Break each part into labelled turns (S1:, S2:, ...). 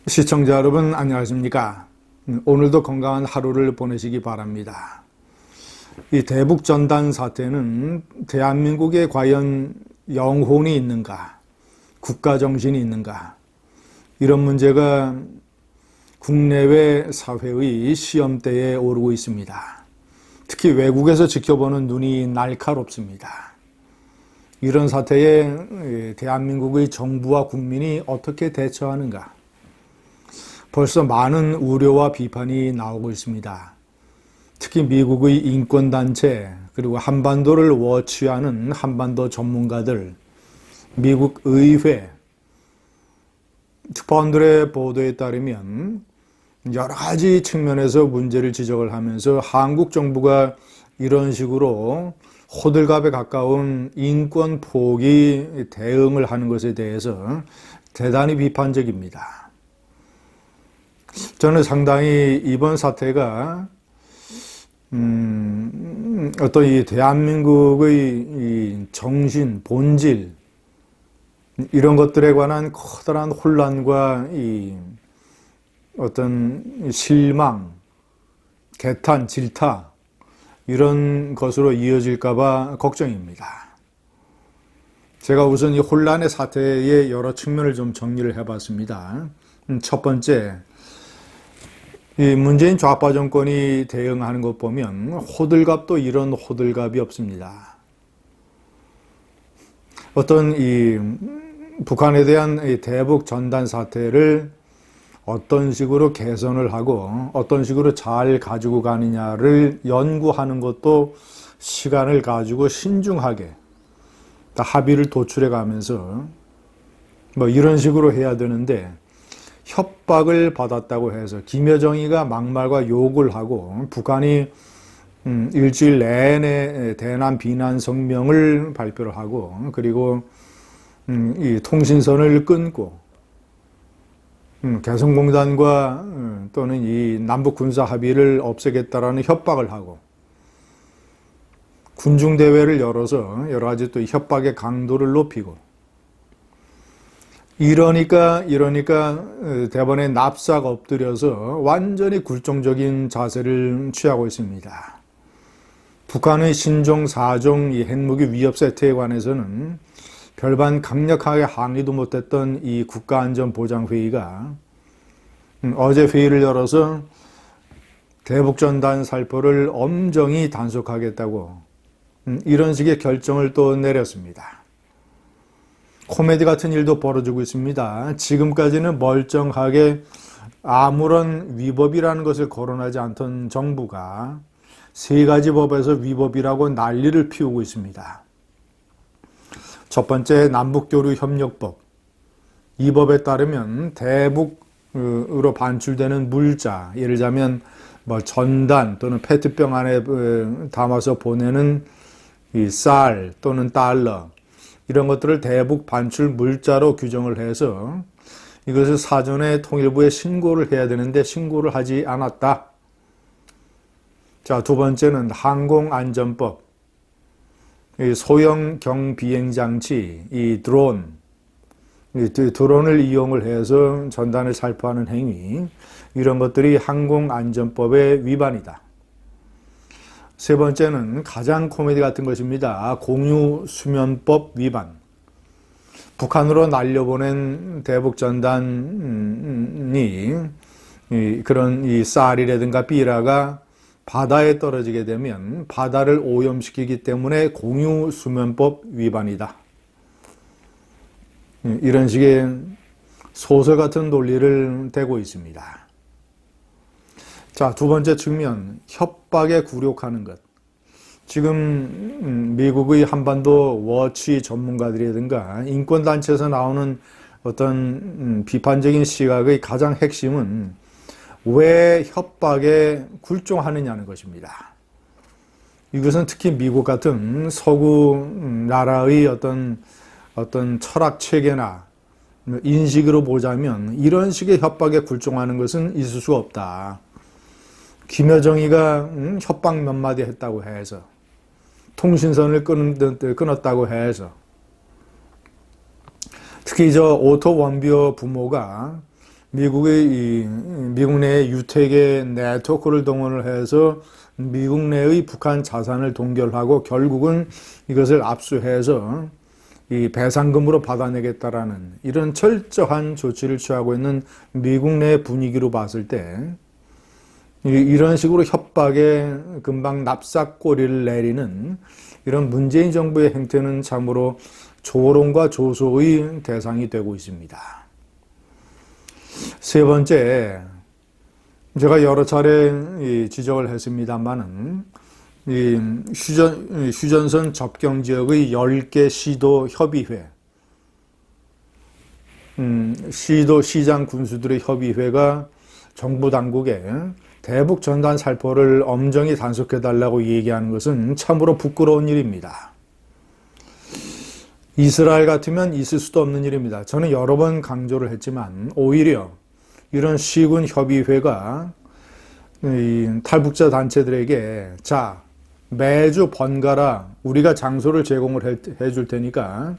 S1: 시청자 여러분 안녕하십니까? 오늘도 건강한 하루를 보내시기 바랍니다. 이 대북전단 사태는 대한민국에 과연 영혼이 있는가? 국가정신이 있는가? 이런 문제가 국내외 사회의 시험대에 오르고 있습니다. 특히 외국에서 지켜보는 눈이 날카롭습니다. 이런 사태에 대한민국의 정부와 국민이 어떻게 대처하는가? 벌써 많은 우려와 비판이 나오고 있습니다. 특히 미국의 인권단체 그리고 한반도를 워치하는 한반도 전문가들, 미국 의회, 특파원들의 보도에 따르면 여러 가지 측면에서 문제를 지적을 하면서 한국 정부가 이런 식으로 호들갑에 가까운 인권 포기 대응을 하는 것에 대해서 대단히 비판적입니다. 저는 상당히 이번 사태가 어떤 이 대한민국의 이 정신, 본질 이런 것들에 관한 커다란 혼란과 이 어떤 실망, 개탄, 질타 이런 것으로 이어질까봐 걱정입니다. 제가 우선 이 혼란의 사태의 여러 측면을 좀 정리를 해봤습니다. 첫 번째, 이 문재인 좌파 정권이 대응하는 것 보면 호들갑도 이런 호들갑이 없습니다. 어떤 이 북한에 대한 이 대북 전단 사태를 어떤 식으로 개선을 하고 어떤 식으로 잘 가지고 가느냐를 연구하는 것도 시간을 가지고 신중하게 합의를 도출해 가면서 뭐 이런 식으로 해야 되는데 협박을 받았다고 해서 김여정이가 막말과 욕을 하고 북한이 일주일 내내 대남 비난 성명을 발표를 하고 그리고 이 통신선을 끊고 개성공단과 또는 이 남북 군사 합의를 없애겠다라는 협박을 하고 군중 대회를 열어서 여러 가지 또 협박의 강도를 높이고 이러니까 대번에 납작 엎드려서 완전히 굴종적인 자세를 취하고 있습니다. 북한의 신종 4종 이 핵무기 위협 세태에 관해서는 별반 강력하게 항의도 못했던 이 국가안전보장회의가 어제 회의를 열어서 대북전단 살포를 엄정히 단속하겠다고 이런 식의 결정을 또 내렸습니다. 코미디 같은 일도 벌어지고 있습니다. 지금까지는 멀쩡하게 아무런 위법이라는 것을 거론하지 않던 정부가 세 가지 법에서 위법이라고 난리를 피우고 있습니다. 첫 번째 남북교류협력법. 이 법에 따르면 대북으로 반출되는 물자, 예를 들자면 뭐 전단 또는 페트병 안에 담아서 보내는 이 쌀 또는 달러 이런 것들을 대북 반출 물자로 규정을 해서 이것을 사전에 통일부에 신고를 해야 되는데 신고를 하지 않았다. 자, 두 번째는 항공안전법. 이 소형 경비행장치, 이 드론을 이용을 해서 전단을 살포하는 행위, 이런 것들이 항공안전법의 위반이다. 세 번째는 가장 코미디 같은 것입니다. 공유수면법 위반. 북한으로 날려보낸 대북전단이 그런 이 쌀이라든가 삐라가 바다에 떨어지게 되면 바다를 오염시키기 때문에 공유수면법 위반이다. 이런 식의 소설 같은 논리를 대고 있습니다. 자, 두 번째 측면, 협박에 굴욕하는 것. 지금 미국의 한반도 워치 전문가들이라든가 인권단체에서 나오는 어떤 비판적인 시각의 가장 핵심은 왜 협박에 굴종하느냐는 것입니다. 이것은 특히 미국 같은 서구 나라의 어떤 철학 체계나 인식으로 보자면 이런 식의 협박에 굴종하는 것은 있을 수 없다. 김여정이가 협박 몇 마디 했다고 해서 통신선을 끊었다고 해서 특히 저 오토 원비어 부모가 미국 내의 유택의 네트워크를 동원을 해서 미국 내의 북한 자산을 동결하고 결국은 이것을 압수해서 이 배상금으로 받아내겠다라는 이런 철저한 조치를 취하고 있는 미국 내 분위기로 봤을 때 이런 식으로 협박에 금방 납작꼬리를 내리는 이런 문재인 정부의 행태는 참으로 조롱과 조소의 대상이 되고 있습니다. 세 번째, 제가 여러 차례 지적을 했습니다만은 휴전선 접경 지역의 10개 시도 협의회, 시장 군수들의 협의회가 정부 당국에 대북 전단 살포를 엄정히 단속해달라고 얘기하는 것은 참으로 부끄러운 일입니다. 이스라엘 같으면 있을 수도 없는 일입니다. 저는 여러 번 강조를 했지만 오히려 이런 시군 협의회가 탈북자 단체들에게 자, 매주 번갈아 우리가 장소를 제공을 해줄 테니까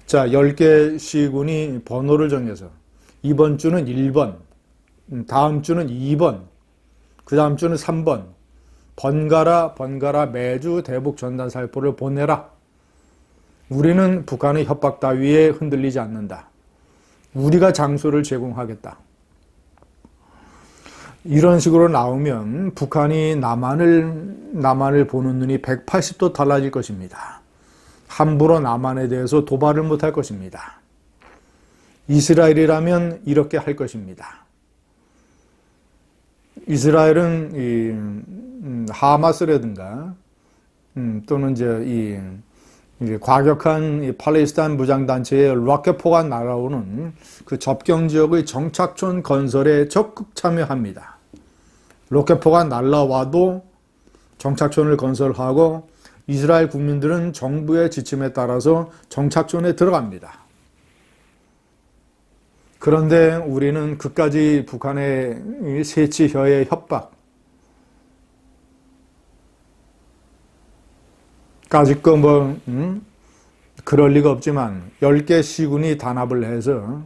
S1: 자, 10개 시군이 번호를 정해서 이번 주는 1번, 다음 주는 2번, 그 다음 주는 3번 번갈아 매주 대북 전단 살포를 보내라. 우리는 북한의 협박 따위에 흔들리지 않는다. 우리가 장소를 제공하겠다. 이런 식으로 나오면 북한이 남한을 보는 눈이 180도 달라질 것입니다. 함부로 남한에 대해서 도발을 못할 것입니다. 이스라엘이라면 이렇게 할 것입니다. 이스라엘은 하마스라든가 또는 이제 과격한 팔레스타인 무장단체의 로켓포가 날아오는 그 접경 지역의 정착촌 건설에 적극 참여합니다. 로켓포가 날아와도 정착촌을 건설하고 이스라엘 국민들은 정부의 지침에 따라서 정착촌에 들어갑니다. 그런데 우리는 그까지 북한의 새치혀의 협박, 까짓거 그럴 리가 없지만 10개 시군이 단합을 해서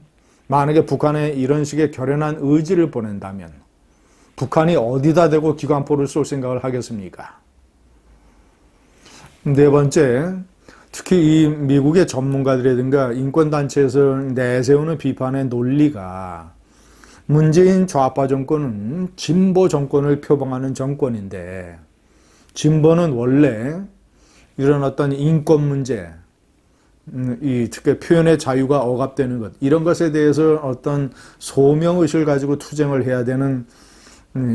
S1: 만약에 북한에 이런 식의 결연한 의지를 보낸다면 북한이 어디다 대고 기관포를 쏠 생각을 하겠습니까? 네 번째, 특히 이 미국의 전문가들이라든가 인권단체에서 내세우는 비판의 논리가 문재인 좌파 정권은 진보 정권을 표방하는 정권인데 진보는 원래 이런 어떤 인권 문제, 특히 표현의 자유가 억압되는 것, 이런 것에 대해서 어떤 소명의식을 가지고 투쟁을 해야 되는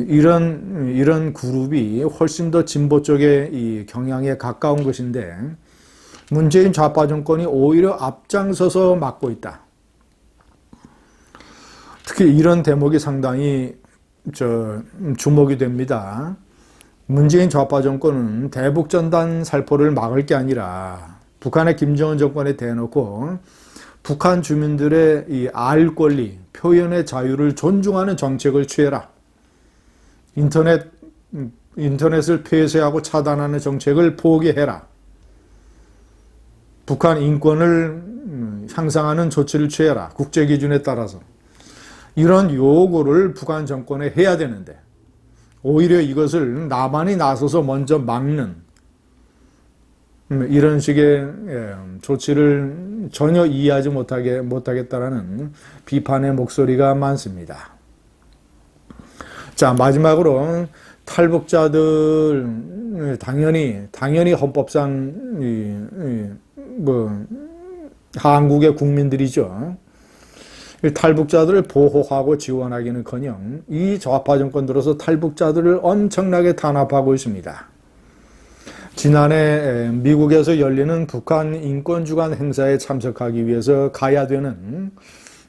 S1: 이런 그룹이 훨씬 더 진보 쪽의 이 경향에 가까운 것인데 문재인 좌파 정권이 오히려 앞장서서 막고 있다. 특히 이런 대목이 상당히 주목이 됩니다. 문재인 좌파 정권은 대북 전단 살포를 막을 게 아니라 북한의 김정은 정권에 대놓고 북한 주민들의 이 알 권리, 표현의 자유를 존중하는 정책을 취해라. 인터넷을 폐쇄하고 차단하는 정책을 포기해라. 북한 인권을 향상하는 조치를 취해라. 국제 기준에 따라서. 이런 요구를 북한 정권에 해야 되는데 오히려 이것을 남한이 나서서 먼저 막는 이런 식의 조치를 전혀 이해하지 못하겠다라는 비판의 목소리가 많습니다. 자, 마지막으로 탈북자들 당연히 헌법상 한국의 국민들이죠. 탈북자들을 보호하고 지원하기는커녕 이 좌파 정권 들어서 탈북자들을 엄청나게 탄압하고 있습니다. 지난해 미국에서 열리는 북한 인권주간 행사에 참석하기 위해서 가야 되는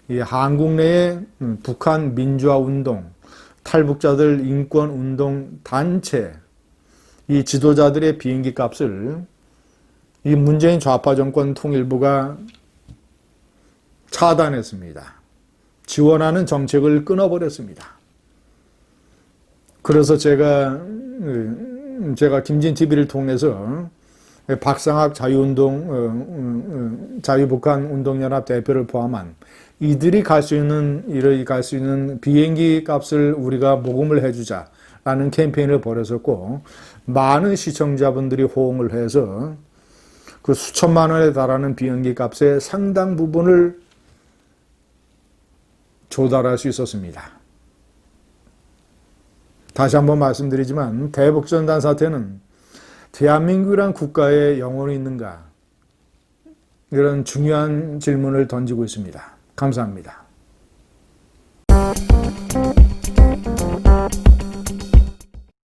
S1: 이 한국 내의 북한 민주화운동, 탈북자들 인권운동 단체, 이 지도자들의 비행기 값을 이 문재인 좌파 정권 통일부가 차단했습니다. 지원하는 정책을 끊어버렸습니다. 그래서 제가 김진TV를 통해서 박상학 자유북한 운동연합 대표를 포함한 이들이 갈 수 있는 비행기 값을 우리가 모금을 해주자라는 캠페인을 벌였었고, 많은 시청자분들이 호응을 해서 그 수천만 원에 달하는 비행기 값의 상당 부분을 조달할 수 있었습니다. 다시 한번 말씀드리지만 대북전단 사태는 대한민국이란 국가에 영혼이 있는가? 이런 중요한 질문을 던지고 있습니다. 감사합니다.